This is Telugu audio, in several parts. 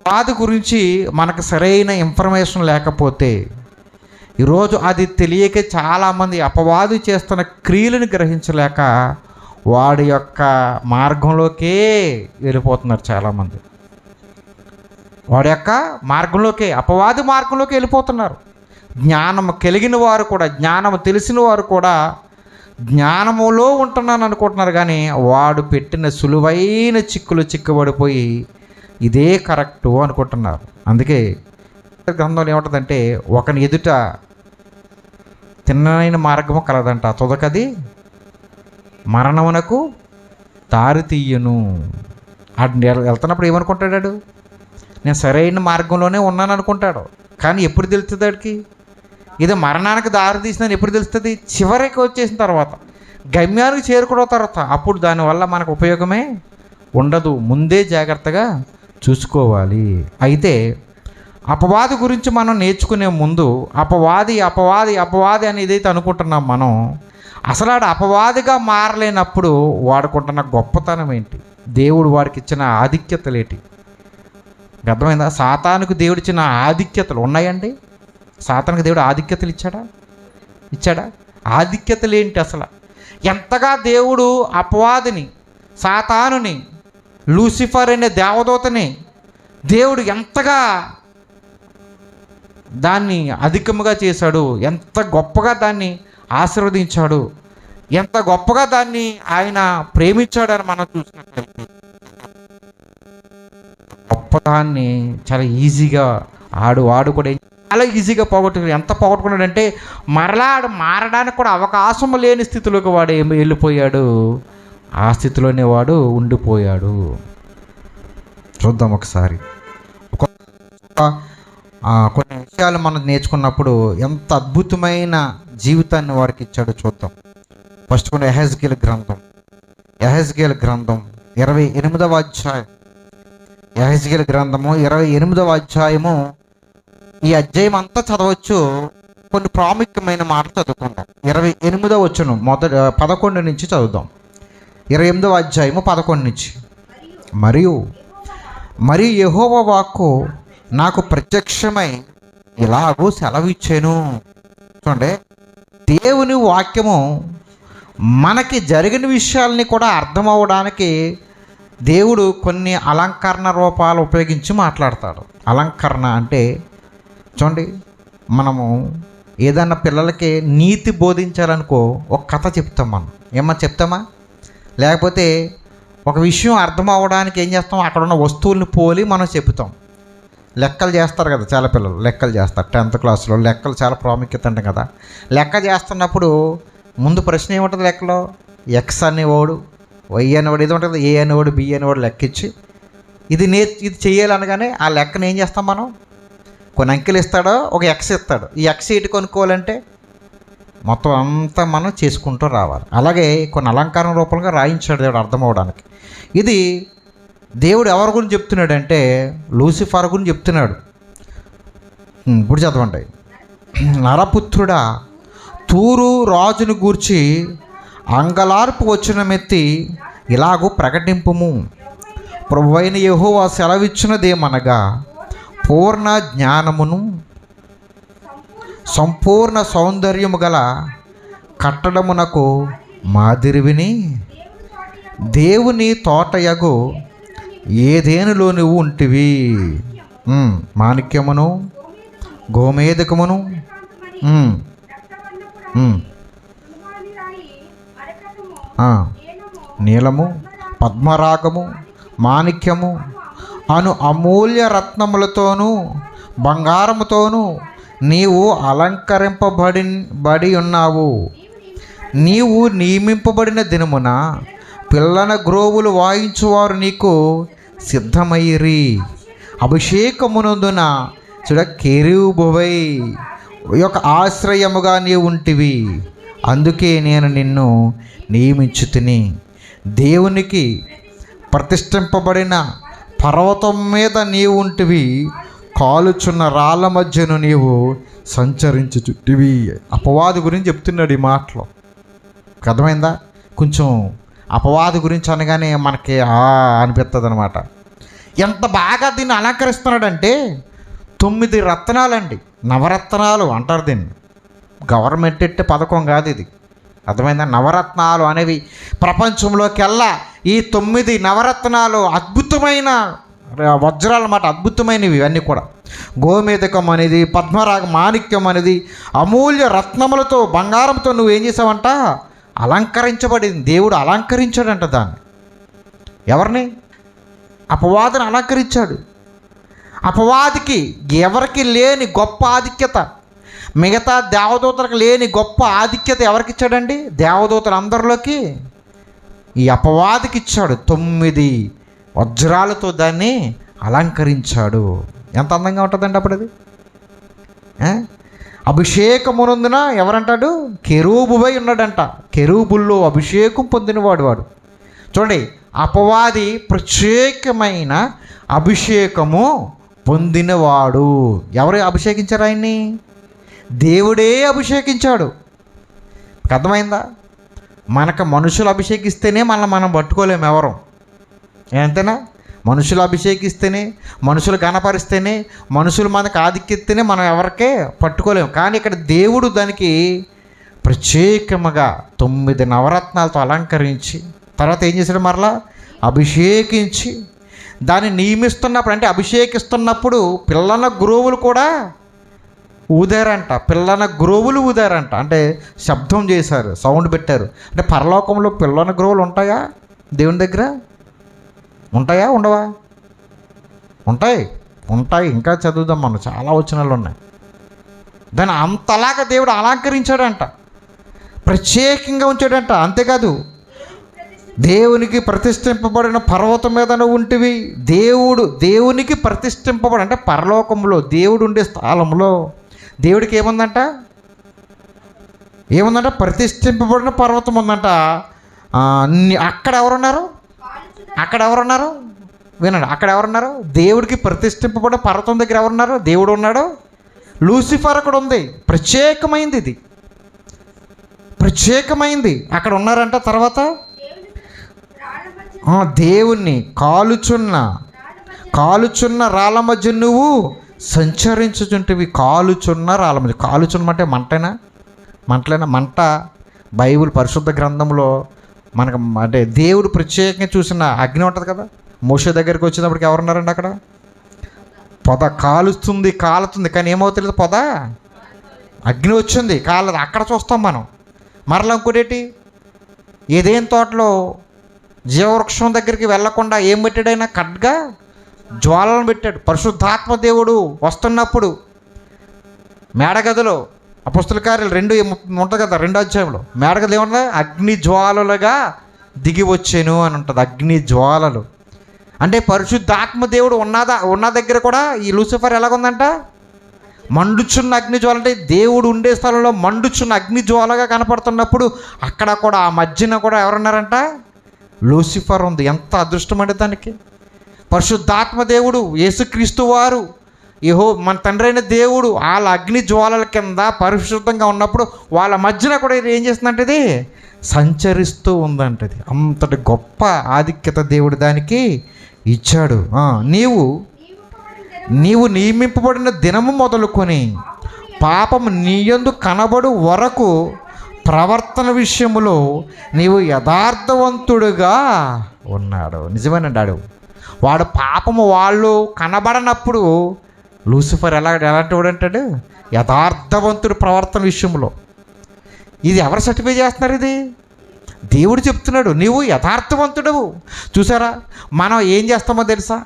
అపవాది గురించి మనకు సరైన ఇన్ఫర్మేషన్ లేకపోతే ఈరోజు అది తెలియక చాలామంది అపవాది చేస్తున్న క్రియలను గ్రహించలేక వాడి యొక్క మార్గంలోకే వెళ్ళిపోతున్నారు. చాలామంది వాడి యొక్క మార్గంలోకే, అపవాది మార్గంలోకి వెళ్ళిపోతున్నారు. జ్ఞానం కలిగిన వారు కూడా, జ్ఞానము తెలిసిన వారు కూడా జ్ఞానములో ఉంటున్నాను అనుకుంటున్నారు, కానీ వాడు పెట్టిన సులువైన చిక్కులు చిక్కుబడిపోయి ఇదే కరెక్టు అనుకుంటున్నారు. అందుకే గ్రంథంలో ఏముంటుందంటే, ఒకని ఎదుట తిన్నైన మార్గము కలదంట, తుదకది మరణమునకు దారి తీయును. వెళ్తున్నప్పుడు ఏమనుకుంటాడు? నేను సరైన మార్గంలోనే ఉన్నాను అనుకుంటాడు. కానీ ఎప్పుడు తెలుస్తుంది వాడికి ఇది మరణానికి దారి తీసిందని? ఎప్పుడు తెలుస్తుంది? చివరికి వచ్చేసిన తర్వాత, గమ్యానికి చేరుకున్న తర్వాత. అప్పుడు దానివల్ల మనకు ఉపయోగమే ఉండదు. ముందే జాగ్రత్తగా చూసుకోవాలి. అయితే అపవాది గురించి మనం నేర్చుకునే ముందు, అపవాది అపవాది అపవాది అని ఏదైతే అనుకుంటున్నాం మనం, అసలు ఆడు అపవాదిగా మారలేనప్పుడు వాడుకుంటున్న గొప్పతనం ఏంటి, దేవుడు వాడికి ఇచ్చిన ఆధిక్యతలు ఏంటి? అర్థమైందా? సాతానుకు దేవుడు ఇచ్చిన ఆధిక్యతలు ఉన్నాయండి? సాతానుకు దేవుడు ఆధిక్యతలు ఇచ్చాడా? ఆధిక్యతలు ఏంటి అసలు? ఎంతగా దేవుడు అపవాదిని, సాతానుని, లూసిఫర్ అనే దేవదూతని దేవుడు ఎంతగా దాన్ని అధికముగా చేశాడు, ఎంత గొప్పగా దాన్ని ఆశీర్వదించాడు, ఎంత గొప్పగా దాన్ని ఆయన ప్రేమించాడని మనం చూసినట్లయితే, గొప్పదాన్ని చాలా ఈజీగా ఆడు కూడా చాలా ఈజీగా పోగొట్టుకున్నాడు. ఎంత పోగొట్టుకున్నాడంటే, మరలా ఆడు మారడానికి కూడా అవకాశం లేని స్థితిలోకి వాడు వెళ్ళిపోయాడు. ఆ స్థితిలోనే వాడు ఉండిపోయాడు. చూద్దాం ఒకసారి. కొన్ని విషయాలు మనం నేర్చుకున్నప్పుడు ఎంత అద్భుతమైన జీవితాన్ని వాడికి ఇచ్చాడో చూద్దాం. ఫస్ట్ కొన్ని యెహెజ్కేలు గ్రంథం 28వ అధ్యాయం. యెహెజ్కేలు గ్రంథము 28వ అధ్యాయము. ఈ అధ్యాయం అంతా చదవచ్చు, కొన్ని ప్రాముఖ్యమైన మాటలు చదువుకుందాం. 28వ వచనం 11 నుంచి చదువుదాం. 28వ అధ్యాయము 11 నుంచి. మరియు యెహోవా వాక్కు నాకు ప్రత్యక్షమై ఇలాగూ సెలవిచ్చాను. చూడండి, దేవుని వాక్యము మనకి జరిగిన విషయాల్ని కూడా అర్థమవడానికి దేవుడు కొన్ని అలంకరణ రూపాలు ఉపయోగించి మాట్లాడతాడు. అలంకరణ అంటే చూడండి, మనము ఏదన్నా పిల్లలకి నీతి బోధించాలనుకో ఒక కథ చెప్తాం. మనం ఏమన్నా చెప్తామా? లేకపోతే ఒక విషయం అర్థం అవ్వడానికి ఏం చేస్తాం? అక్కడ ఉన్న వస్తువుల్ని పోలి మనం చెప్తాం. లెక్కలు చేస్తారు కదా, చాలా పిల్లలు లెక్కలు చేస్తారు. 10th క్లాస్లో లెక్కలు చాలా ప్రాముఖ్యత అంటాం కదా. లెక్క చేస్తున్నప్పుడు ముందు ప్రశ్న ఏముంటుంది లెక్కలో? ఎక్స్ అనేవాడు, వై అనేవాడు, ఏదో ఉంటుంది, ఏ అనేవాడు, బి అనేవాడు లెక్కించి ఇది చేయాలనగానే ఆ లెక్కను ఏం చేస్తాం మనం? కొన్ని అంకెలు ఇస్తాడో, ఒక ఎక్స్ ఇస్తాడు. ఈ ఎక్స్ ఇటు కొనుక్కోవాలంటే మొత్తం అంతా మనం చేసుకుంటూ రావాలి. అలాగే కొన్ని అలంకారం రూపంగా రాయించాడు దేవుడు అర్థం అవడానికి. ఇది దేవుడు ఎవరి గురించి చెప్తున్నాడంటే లూసిఫర్ గురించి చెప్తున్నాడు. ఇప్పుడు చదవండి. నరపుత్రుడా, తూరు రాజును గూర్చి అంగలార్పు వచనమెత్తి ఇలాగూ ప్రకటింపుము. ప్రభువైన యెహోవా సెలవిచ్చినదేమనగా, పూర్ణ జ్ఞానమును సంపూర్ణ సౌందర్యము గల కట్టడమునకు మాదిరివిని దేవుని తోటయగు ఏదేనులో నువ్వు ఉంటివి. మాణిక్యమును, గోమేదకమును, నీలము, పద్మరాగము, మాణిక్యము అను అమూల్య రత్నములతోనూ బంగారముతోనూ నీవు అలంకరింపబడి ఉన్నావు. నీవు నియమింపబడిన దినమున పిల్లన గ్రోవులు వాయించువారు నీకు సిద్ధమయ్యిరి. అభిషేకమునందున చూడ కెరూబువై యొక్క ఆశ్రయముగా నీవు ఉంటివి. అందుకే నేను నిన్ను నియమించుతిని. దేవునికి ప్రతిష్ఠింపబడిన పర్వతం మీద నీవు ఉంటివి. కాలుచున్న రాళ్ళ మధ్యను నీవు సంచరించుచుట్టివి. అపవాది గురించి చెప్తున్నాడు ఈ మాటలో. అర్థమైందా? కొంచెం అపవాది గురించి అనగానే మనకి అనిపిస్తుంది అనమాట. ఎంత బాగా దీన్ని అలంకరిస్తున్నాడంటే 9 రత్నాలండి, నవరత్నాలు అంటారు దీన్ని. గవర్నమెంట్ ఎట్టే పథకం కాదు ఇది, అర్థమైందా? నవరత్నాలు అనేవి ప్రపంచంలోకెల్లా ఈ 9 నవరత్నాలు అద్భుతమైన వజ్రాలు అన్నమాట, అద్భుతమైనవి ఇవన్నీ కూడా. గోమేదకం అనేది, పద్మరాగ మాణిక్యం అనేది, అమూల్య రత్నములతో బంగారంతో నువ్వు ఏం చేసావంట, అలంకరించబడింది. దేవుడు అలంకరించాడంట దాన్ని. ఎవరిని? అపవాదిని అలంకరించాడు. అపవాదికి ఎవరికి లేని గొప్ప ఆధిక్యత, మిగతా దేవదూతలకు లేని గొప్ప ఆధిక్యత ఎవరికి ఇచ్చాడండి? దేవదూతలందరిలోకి ఈ అపవాదికి ఇచ్చాడు. 9 వజ్రాలతో దాన్ని అలంకరించాడు. ఎంత అందంగా ఉంటుందండి అప్పుడు అది. అభిషేకమునందున ఎవరంటాడు? కెరూబువై ఉన్నాడంట. కెరూబుల్లో అభిషేకం పొందినవాడు వాడు. చూడండి, అపవాది ప్రత్యేకమైన అభిషేకము పొందినవాడు. ఎవరు అభిషేకించారు ఆయన్ని? దేవుడే అభిషేకించాడు. అర్థమైందా? మనకు మనుషులు అభిషేకిస్తేనే మనం పట్టుకోలేము ఎవరు, అంతేనా? మనుషులు అభిషేకిస్తేనే, మనుషులు గణపరిస్తేనే, మనుషులు మనకు ఆధిక్యతనే మనం ఎవరికే పట్టుకోలేము. కానీ ఇక్కడ దేవుడు దానికి ప్రత్యేకముగా 9 నవరత్నాలతో అలంకరించి తర్వాత ఏం చేశాడు? మరలా అభిషేకించి దాన్ని నియమిస్తున్నప్పుడు, అంటే అభిషేకిస్తున్నప్పుడు పిల్లల గురువులు కూడా ఊదారంట. పిల్లల గురువులు ఊదారంట, అంటే శబ్దం చేశారు, సౌండ్ పెట్టారు. అంటే పరలోకంలో పిల్లల గురువులు ఉంటాయా? దేవుని దగ్గర ఉంటాయా? ఉండవా? ఉంటాయి. ఇంకా చదువుదాం, మనం చాలా వచనాలు ఉన్నాయి. దాన్ని అంతలాగా దేవుడు అలంకరించాడంట, ప్రత్యేకంగా ఉంచాడంట. అంతేకాదు, దేవునికి ప్రతిష్ఠింపబడిన పర్వతం మీద నువ్వు ఉంటివి. దేవునికి ప్రతిష్ఠింపబడి, అంటే పరలోకంలో దేవుడు ఉండే స్థలంలో దేవుడికి ఏముందంట? ప్రతిష్ఠింపబడిన పర్వతం ఉందంట. అక్కడ ఎవరున్నారు? వినండి, అక్కడ ఎవరున్నారు? దేవుడికి ప్రతిష్ఠింపబడిన పర్వతం దగ్గర ఎవరున్నారు? దేవుడు ఉన్నాడు. లూసిఫర్ అక్కడ ఉంది. ప్రత్యేకమైంది, ఇది ప్రత్యేకమైంది. అక్కడ ఉన్నారంట. తర్వాత దేవుణ్ణి కాలుచున్న రాళ్ళ మధ్య నువ్వు సంచరించుచుంటివి. కాలుచున్న రాళ్ళ మధ్య. కాలుచున్న అంటే మంటలేనా? మంట బైబిల్ పరిశుద్ధ గ్రంథంలో మనకు, అంటే దేవుడు ప్రత్యేకంగా చూసిన అగ్ని ఉంటుంది కదా. మోషే దగ్గరికి వచ్చినప్పటికి ఎవరున్నారండి అక్కడ? పొద కాలుతుంది, కానీ ఏమవుతుంది? పొద అగ్ని వచ్చింది, కాలదు. అక్కడ చూస్తాం మనం. మరలా ఇంకోటేటి, ఏదేం తోటలో జీవవృక్షం దగ్గరికి వెళ్లకుండా ఏం పెట్టాడైనా? ఖడ్గా జ్వాలను పెట్టాడు. పరిశుద్ధాత్మ దేవుడు వస్తున్నప్పుడు మేడగదిలో అపొస్తలుల కార్యాలు 2 ఉంటుంది కదా, 2వ అధ్యాయంలో మేడగది ఏమన్నా? అగ్ని జ్వాలలుగా దిగి వచ్చాను అని ఉంటుంది. అగ్ని జ్వాలలు అంటే పరిశుద్ధాత్మ దేవుడు ఉన్న దగ్గర కూడా ఈ లూసిఫర్ ఎలాగుందంట? మండుచున్న అగ్ని జ్వాల. అంటే దేవుడు ఉండే స్థలంలో మండుచున్న అగ్ని జ్వాలగా కనపడుతున్నప్పుడు అక్కడ కూడా ఆ మధ్యన కూడా ఎవరున్నారంట? లూసిఫర్ ఉంది. ఎంత అదృష్టం అంటే దానికి. పరిశుద్ధాత్మ దేవుడు యేసుక్రీస్తు వారు, మన తండ్రి అయిన దేవుడు వాళ్ళ అగ్ని జ్వాలల కింద పరిశుద్ధంగా ఉన్నప్పుడు వాళ్ళ మధ్యన కూడా ఏం చేస్తుందంటే ఇది సంచరిస్తూ ఉందంటది. అంతటి గొప్ప ఆధిక్యత దేవుడు దానికి ఇచ్చాడు. నీవు నియమింపబడిన దినము మొదలుకొని పాపము నీయందు కనబడు వరకు ప్రవర్తన విషయములో నీవు యథార్థవంతుడుగా ఉన్నాడు. నిజమేనండి. వాడు పాపము వాళ్ళు కనబడనప్పుడు లూసిఫర్ ఎలాంటి వాడు అంటాడు? యథార్థవంతుడు ప్రవర్తన విషయంలో. ఇది ఎవరు సర్టిఫై చేస్తున్నారు? ఇది దేవుడు చెప్తున్నాడు, నీవు యథార్థవంతుడవు. చూసారా, మనం ఏం చేస్తామో తెలుసా?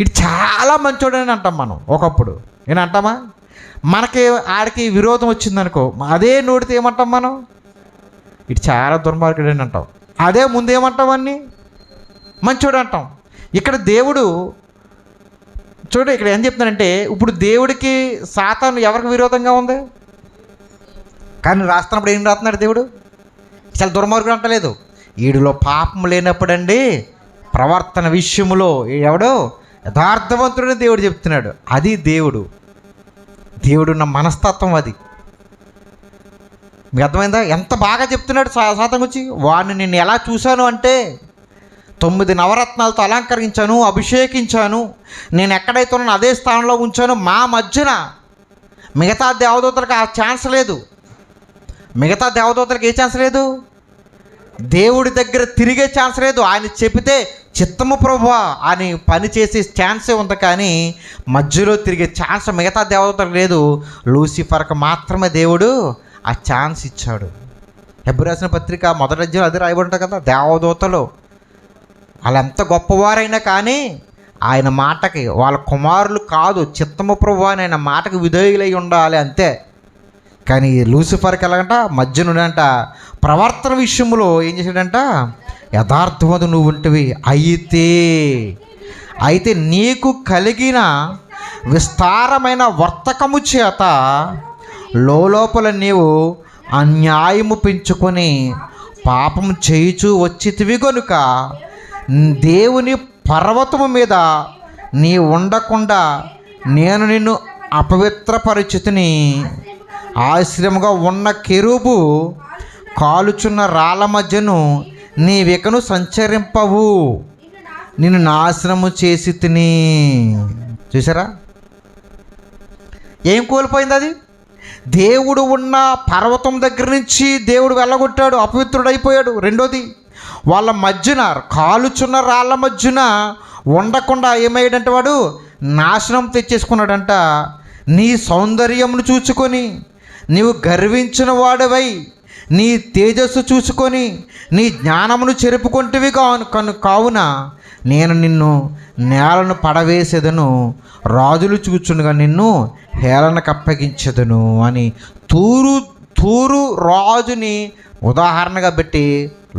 ఇటు చాలా మంచోడని అంటాం మనం ఒకప్పుడు. ఏనంటామా? మనకి ఆడికి విరోధం వచ్చిందనుకో, అదే నోటితో ఏమంటాం మనం? ఇటు చాలా దుర్మార్గుడు అని అంటాం. అదే ముందు ఏమంటాం? అన్నీ మంచోడు అంటాం. ఇక్కడ దేవుడు చూడు, ఇక్కడ ఏం చెప్తున్నాడంటే, ఇప్పుడు దేవుడికి సాతాను ఎవరికి విరోధంగా ఉంది? కానీ రాస్తున్నప్పుడు ఏం రాస్తున్నాడు దేవుడు? చాలా దుర్మార్గుడు అంటలేదు. వీడిలో పాపం లేనప్పుడండి ప్రవర్తన విషయములో ఎవడో యథార్థవంతుడని దేవుడు చెప్తున్నాడు. అది దేవుడు నా మనస్తత్వం. అది మీకు అర్థమైందా? ఎంత బాగా చెప్తున్నాడు సాతాను వచ్చి. వాడిని నేను ఎలా చూశాను అంటే, 9 నవరత్నాలతో అలంకరించాను, అభిషేకించాను. నేను ఎక్కడైతే ఉన్నానో అదే స్థానంలో ఉంచాను. మా మధ్యన మిగతా దేవదూతలకు ఆ ఛాన్స్ లేదు. మిగతా దేవదూతలకు ఏ ఛాన్స్ లేదు? దేవుడి దగ్గర తిరిగే ఛాన్స్ లేదు. ఆయన చెబితే చిత్తము ప్రభువా అని పని చేసే ఛాన్సే ఉంది, కానీ మధ్యలో తిరిగే ఛాన్స్ మిగతా దేవదూతలకు లేదు. లూసిఫర్కి మాత్రమే దేవుడు ఆ ఛాన్స్ ఇచ్చాడు. హెబ్రీ రాసిన పత్రిక 1వ అధ్యాయం అది రాయబడి ఉంటుంది కదా, దేవదూతలు వాళ్ళు ఎంత గొప్పవారైనా కానీ ఆయన మాటకి వాళ్ళ కుమారులు కాదు, చిత్తము ప్రభువా అని ఆయన మాటకి విధేయులై ఉండాలి అంతే. కానీ లూసిఫర్కి ఎలాగంట మధ్యనుడంట ప్రవర్తన విషయంలో ఏం చేశాడంట, యథార్థమది నువ్వు ఉంటివి అయితే నీకు కలిగిన విస్తారమైన వర్తకము చేత లోపల నీవు అన్యాయము పెంచుకొని పాపం చేయుచూ వచ్చితివి గనుక దేవుని పర్వతము మీద నీ ఉండకుండా నేను నిన్ను అపవిత్రపరిచితిని. ఆశ్రయముగా ఉన్న కెరూబు కాలుచున్న రాళ్ళ మధ్యను నీవికను సంచరింపవు, నిన్ను నాశనము చేసి తిని. చూసారా ఏం కోల్పోయింది అది? దేవుడు ఉన్న పర్వతం దగ్గర నుంచి దేవుడు వెళ్ళగొట్టాడు, అపవిత్రుడైపోయాడు. రెండోది, వాళ్ళ మధ్యన కాలుచున్న రాళ్ళ మధ్యన ఉండకుండా ఏమయ్యాడంటే వాడు నాశనం తెచ్చేసుకున్నాడంట. నీ సౌందర్యమును చూసుకొని నీవు గర్వించిన వాడవై నీ తేజస్సు చూసుకొని నీ జ్ఞానమును చెరుపుకుంటవి కావున నేను నిన్ను నేలను పడవేసేదను, రాజులు చూచుండగా నిన్ను హేళనకు అప్పగించెదను అని తూరు రాజుని ఉదాహరణగా పెట్టి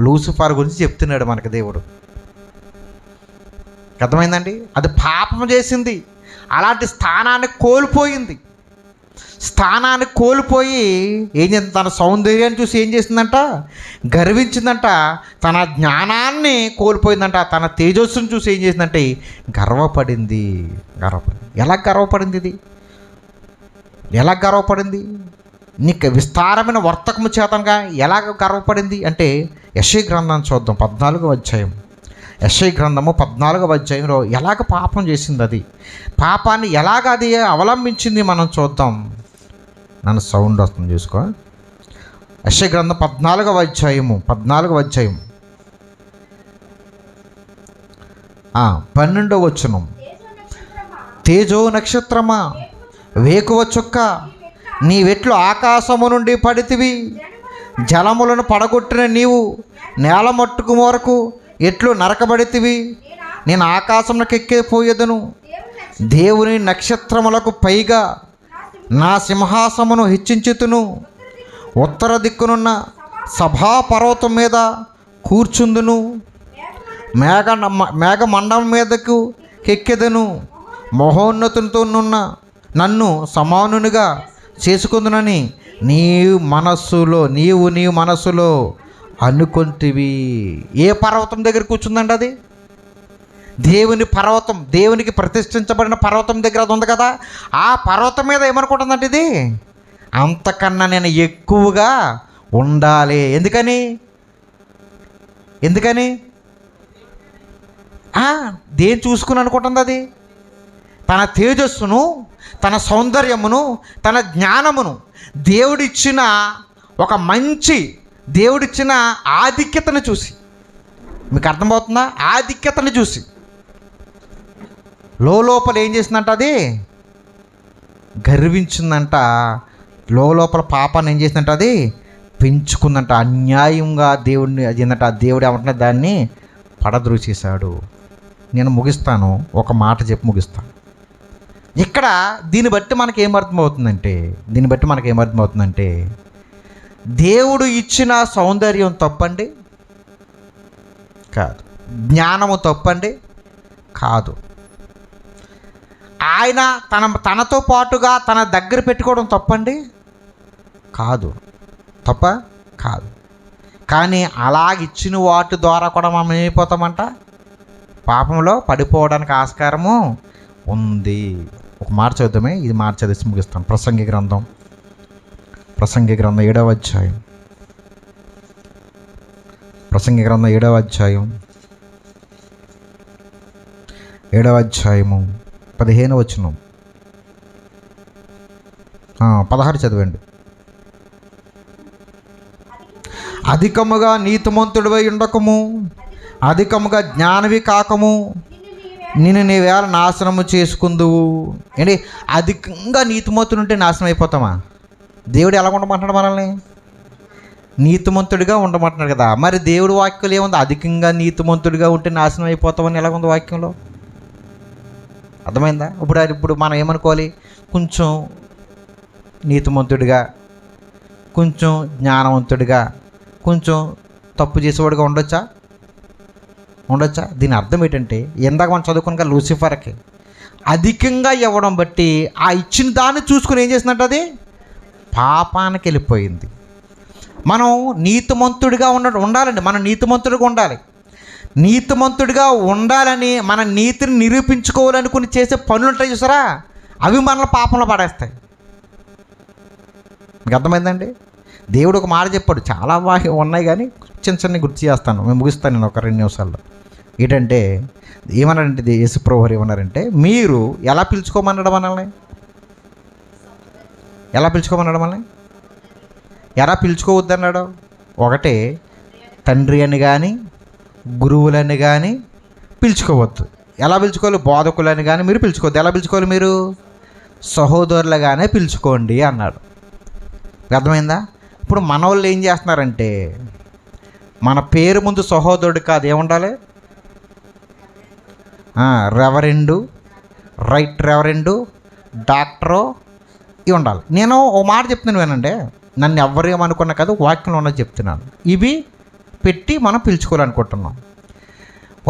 లూసిఫర్ గురించి చెప్తున్నాడు మనకి దేవుడు. అర్థమైందండి? అది పాపం చేసింది, అలాంటి స్థానాన్ని కోల్పోయి ఏం చేస్తుంది, తన సౌందర్యాన్ని చూసి ఏం చేసిందంట, గర్వించిందంట. తన జ్ఞానాన్ని కోల్పోయిందంట. తన తేజస్సును చూసి ఏం చేసిందంటే గర్వపడింది. ఎలా గర్వపడింది? నీకు విస్తారమైన వర్తకము చేతనగా ఎలా గర్వపడింది అంటే యెషయా గ్రంథాన్ని చూద్దాం. 14వ అధ్యాయం, యెషయా గ్రంథము 14వ అధ్యాయంలో ఎలాగ పాపం చేసింది, అది పాపాన్ని ఎలాగ అది అవలంబించింది మనం చూద్దాం. నన్ను సౌండ్ వస్తుంది చూసుకో. యెషయా గ్రంథం 14వ అధ్యాయం 12వ వచనం. తేజో నక్షత్రమా, వేకువ చుక్క, నీవెట్లు ఆకాశము నుండి పడితివి, జలములను పడగొట్టిన నీవు నేల మట్టుకు వరకు ఎట్లు నరకబడితివి. నేను ఆకాశంలోకి ఎక్కిపోయేదను, దేవుని నక్షత్రములకు పైగా నా సింహాసమును హెచ్చించుతును, ఉత్తర దిక్కునున్న సభాపర్వతం మీద కూర్చుందును, మేఘమండం మీదకు ఎక్కెదను, మహోన్నతునితోనున్న నన్ను సమానునిగా చేసుకుందునని నీవు మనస్సులో అనుకుంటివి. ఏ పర్వతం దగ్గర కూర్చుందండి అది? దేవుని పర్వతం, దేవునికి ప్రతిష్ఠించబడిన పర్వతం దగ్గర అది ఉంది కదా. ఆ పర్వతం మీద ఏమనుకుంటుందంటే ఇది అంతకన్నా నేను ఎక్కువగా ఉండాలి. ఎందుకని దేని చూసుకుని అనుకుంటుంది అది? తన తేజస్సును, తన సౌందర్యమును, తన జ్ఞానమును, దేవుడిచ్చిన ఆధిక్యతను చూసి, మీకు అర్థమవుతుందా? ఆధిక్యతను చూసి లోపల ఏం చేసిందంట, అది గర్వించిందంట. లోపల పాపాన్ని ఏం చేసిందంట, అది పెంచుకుందంట. అన్యాయంగా దేవుడిని అది ఏంటంట, దేవుడు ఏమంటున్నా దాన్ని పడద్రోసేశాడు. నేను ముగిస్తాను, ఒక మాట చెప్పి ముగిస్తాను. ఇక్కడ దీన్ని బట్టి మనకి ఏమర్థమవుతుందంటే దేవుడు ఇచ్చిన సౌందర్యం తప్పండి? కాదు. జ్ఞానము తప్పండి? కాదు. ఆయన తనతో పాటుగా తన దగ్గర పెట్టుకోవడం తప్పండి? కాదు. కాదు. కానీ అలాగిచ్చిన వాటి ద్వారా కూడా మనం ఏమైపోతామంట, పాపంలో పడిపోవడానికి ఆస్కారము ఉంది. ఒక మాట చదువుతామే, ఇది మాట చదివి ముగిస్తాను. ప్రసంగి గ్రంథం 7వ అధ్యాయం. ప్రసంగి గ్రంథం 7వ అధ్యాయం 7వ అధ్యాయము 15వ వచనం, 16 చదవండి. అధికముగా నీతిమంతుడివై ఉండకము, అధికముగా జ్ఞానవి కాకము, నిన్ను నీవేళ నాశనము చేసుకుందువు. ఏంటి, అధికంగా నీతిమంతుడు ఉంటే నాశనం అయిపోతామా? దేవుడు ఎలా ఉండమంటున్నాడు మనల్ని? నీతిమంతుడిగా ఉండమంటున్నాడు కదా. మరి దేవుడు వాక్యంలో ఏముంది? అధికంగా నీతిమంతుడిగా ఉంటే నాశనం అయిపోతామని ఎలాగుంది వాక్యంలో? అర్థమైందా? ఇప్పుడు మనం ఏమనుకోవాలి? కొంచెం నీతిమంతుడిగా, కొంచెం జ్ఞానవంతుడిగా, కొంచెం తప్పు చేసేవాడిగా ఉండొచ్చా? దీని అర్థం ఏంటంటే, ఇందాక మనం చదువుకున్న లూసిఫర్కి అధికంగా ఇవ్వడం బట్టి ఆ ఇచ్చిన దాన్ని చూసుకుని ఏం చేసినట్టు అది పాపానికి వెళ్ళిపోయింది. మనం నీతిమంతుడిగా ఉండాలండి. మనం నీతిమంతుడిగా ఉండాలి. నీతిమంతుడిగా ఉండాలని మన నీతిని నిరూపించుకోవాలనుకుని చేసే పనులు ఉంటాయి చూసారా, అవి మనల్ని పాపంలో పడేస్తాయి. మీకు అర్థమైందండి? దేవుడు ఒక మాట చెప్పాడు, చాలా ఉన్నాయి కానీ చిన్న గుర్తు చేస్తాను, మేము ముగిస్తాను నేను ఒక 2 నిమిషాల్లో. ఏంటంటే ఏమన్నాడంటే యేసుప్రభు వారు ఏమన్నారంటే, మీరు ఎలా పిలుచుకోమన్నాడు మనల్ని? ఎలా పిలుచుకోమన్నాడు మనల్ని? ఎలా పిలుచుకోవద్దన్నాడు? ఒకటే, తండ్రి అని కానీ గురువులని కానీ పిలుచుకోవద్దు. ఎలా పిలుచుకోవాలి? బోధకులని కానీ మీరు పిలుచుకోవద్దు. ఎలా పిలుచుకోవాలి? మీరు సహోదరులుగానే పిలుచుకోండి అన్నాడు. అర్థమైందా? ఇప్పుడు మన వాళ్ళు ఏం చేస్తున్నారంటే, మన పేరు ముందు సహోదరుడు కాదు, ఏముండాలి? రెవరెండు, రైట్ రెవరెండు, డాక్టరు, ఇవి ఉండాలి. నేను ఓ మాట చెప్తున్నాను వినండి, నన్ను ఎవరేమనుకున్నా కాదు, వాక్యంలో ఉన్నది చెప్తున్నాను. ఇవి పెట్టి మనం పిలుచుకోవాలనుకుంటున్నాం.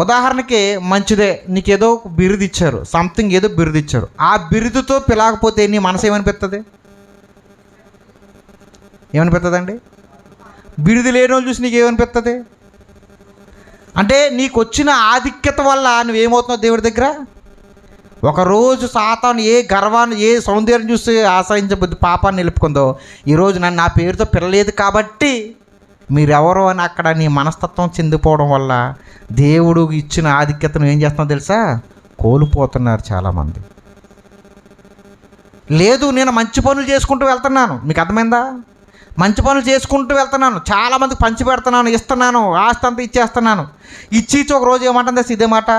ఉదాహరణకి మంచిదే, నీకేదో బిరుదు ఇచ్చారు, సంథింగ్ ఏదో బిరుదు ఇచ్చారు, ఆ బిరుదుతో పిలవకపోతే నీ మనసు ఏమనిపిస్తుంది? ఏమనిపిస్తుందండి? బిరుదు లేని వాళ్ళు చూసి నీకు ఏమనిపిస్తుంది? అంటే నీకు వచ్చిన ఆధిక్యత వల్ల నువ్వేమవుతున్నావు దేవుడి దగ్గర? ఒకరోజు సాతాను ఏ గర్వాన్ని, ఏ సౌందర్యం చూసి ఆశ్రయించబోద్ది పాపాన్ని నిలుపుకుందో, ఈరోజు నన్ను నా పేరుతో పిలలేదు కాబట్టి మీరెవరో అని అక్కడ నీ మనస్తత్వం చెందిపోవడం వల్ల దేవుడు ఇచ్చిన ఆధిక్యతను ఏం చేస్తున్నావు తెలుసా? కోల్పోతున్నారు చాలామంది. లేదు, నేను మంచి పనులు చేసుకుంటూ వెళ్తున్నాను, మీకు అర్థమైందా? మంచి పనులు చేసుకుంటూ వెళ్తున్నాను, చాలామందికి పంచి పెడుతున్నాను, ఇస్తున్నాను, ఆస్తి అంతా ఇచ్చేస్తున్నాను. ఇచ్చి ఒక రోజు ఏమంటుంది ఇదే మాట,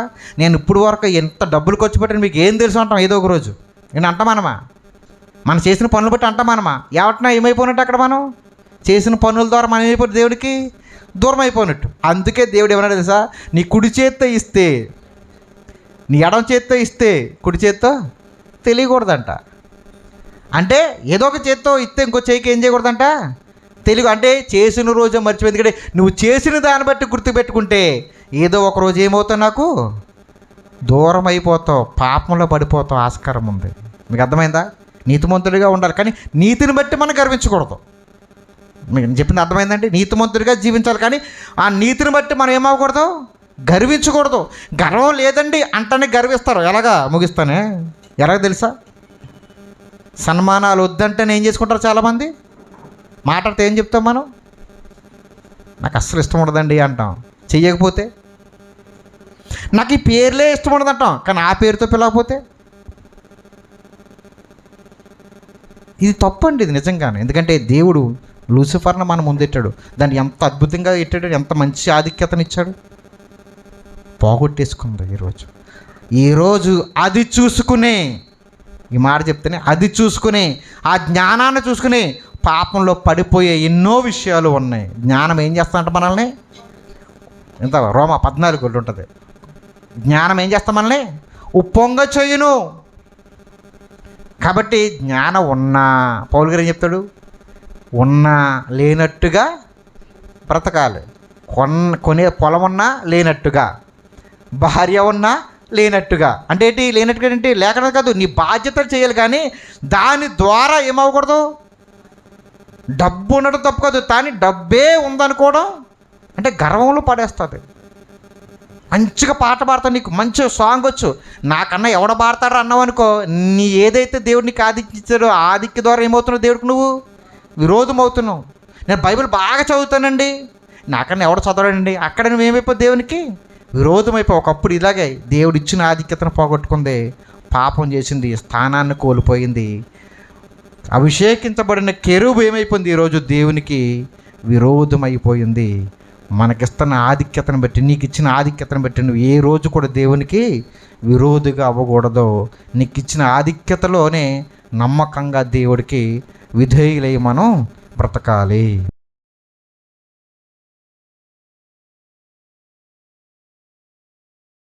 నేను ఇప్పుడు వరకు ఎంత డబ్బులు ఖర్చు పెట్టాను మీకు ఏం తెలుసు అంటాం. ఏదో ఒక రోజు నేను అంటామనమా? మనం చేసిన పనులు బట్టి అంటామనమా? ఏమంటున్నా ఏమైపోయినట్టు అక్కడ మనం చేసిన పనుల ద్వారా మనం ఏమైపోయి దేవుడికి దూరం అయిపోయినట్టు. అందుకే దేవుడు ఏమన్నాడు తెలుసా? నీ కుడి చేత్తో ఇస్తే, నీ ఎడమ చేత్తో ఇస్తే కుడి చేత్తో తెలియకూడదంట. అంటే ఏదో ఒక చేత్తో ఇస్తే ఇంకో చేయికి ఏం చేయకూడదంట తెలుగు. అంటే చేసిన రోజు మర్చిపోయింది. ఎందుకంటే నువ్వు చేసిన దాన్ని బట్టి గుర్తుపెట్టుకుంటే ఏదో ఒక రోజు ఏమవుతావు, నాకు దూరం అయిపోతావు, పాపంలో పడిపోతావు, ఆస్కారం ఉంది. మీకు అర్థమైందా? నీతిమంతుడిగా ఉండాలి, కానీ నీతిని బట్టి మనం గర్వించకూడదు. మీకు చెప్పింది అర్థమైందండి? నీతిమంతుడిగా జీవించాలి, కానీ ఆ నీతిని బట్టి మనం ఏమవ్వకూడదు, గర్వించకూడదు. గర్వం లేదండి అంటనే గర్విస్తారు. ఎలాగా ముగిస్తానే, ఎలాగ తెలుసా? సన్మానాలు వద్దంటేనే ఏం చేసుకుంటారు చాలామంది. మాట్లాడితే ఏం చెప్తాం మనం? నాకు అస్సలు ఇష్టం ఉండదండి అంటాం. చెయ్యకపోతే నాకు ఈ పేర్లే ఇష్టం ఉండదు అంటాం, కానీ ఆ పేరుతో పిలవకపోతే ఇది తప్పు అండి. ఇది నిజంగానే. ఎందుకంటే దేవుడు లూసిఫర్ను మన ముందెట్టాడు, దాన్ని ఎంత అద్భుతంగా ఎట్టాడు, ఎంత మంచి ఆధిక్యతనిచ్చాడు. పోగొట్టేసుకుంది ఈరోజు అది చూసుకునే, ఈ మాట చెప్తేనే అది చూసుకుని, ఆ జ్ఞానాన్ని చూసుకుని పాపంలో పడిపోయే ఎన్నో విషయాలు ఉన్నాయి. జ్ఞానం ఏం చేస్తానంట మనల్ని? ఇంత రోమా 14 ఉంటుంది. జ్ఞానం ఏం చేస్తాం మనల్ని? ఉప్పొంగ చేయును. కాబట్టి జ్ఞానం ఉన్నా, పౌలు గారు ఏం చెప్తాడు? ఉన్నా లేనట్టుగా బ్రతకాలి. కొనే పొలం ఉన్నా లేనట్టుగా, భార్య ఉన్నా లేనట్టుగా. అంటే ఏంటి లేనట్టుగా? ఏంటి లేకుండా కాదు, నీ బాధ్యతలు చేయాలి, కానీ దాని ద్వారా ఏమవ్వకూడదు. డబ్బు ఉండడం తప్పు కాదు, కానీ డబ్బే ఉందనుకోవడం అంటే గర్వంలో పడేస్తుంది. మంచిగా పాట పాడతావు, నీకు మంచి సాంగ్ వచ్చు, నాకన్నా ఎవడ పాడతాడు అన్నావు అనుకో, నీ ఏదైతే దేవుడు నీకు ఆధిక్యించాడో ఆధిక్య ద్వారా ఏమవుతున్నావు, దేవుడికి నువ్వు విరోధం అవుతున్నావు. నేను బైబిల్ బాగా చదువుతానండి, నాకన్నా ఎవడ చదవడండి, అక్కడ నువ్వేమైపోయి దేవునికి విరోధమైపోయి ఒకప్పుడు ఇలాగే దేవుడు ఇచ్చిన ఆధిక్యతను పోగొట్టుకుంది, పాపం చేసింది, స్థానాన్ని కోల్పోయింది. అభిషేకించబడిన కెరూబు ఏమైపోయింది? ఈరోజు దేవునికి విరోధమైపోయింది. మనకిస్తున్న ఆధిక్యతను బట్టి, నీకు ఇచ్చిన ఆధిక్యతను బట్టి నువ్వు ఏ రోజు కూడా దేవునికి విరోధిగా అవ్వకూడదు. నీకు ఇచ్చిన ఆధిక్యతలోనే నమ్మకంగా దేవుడికి విధేయులై మనం బ్రతకాలి.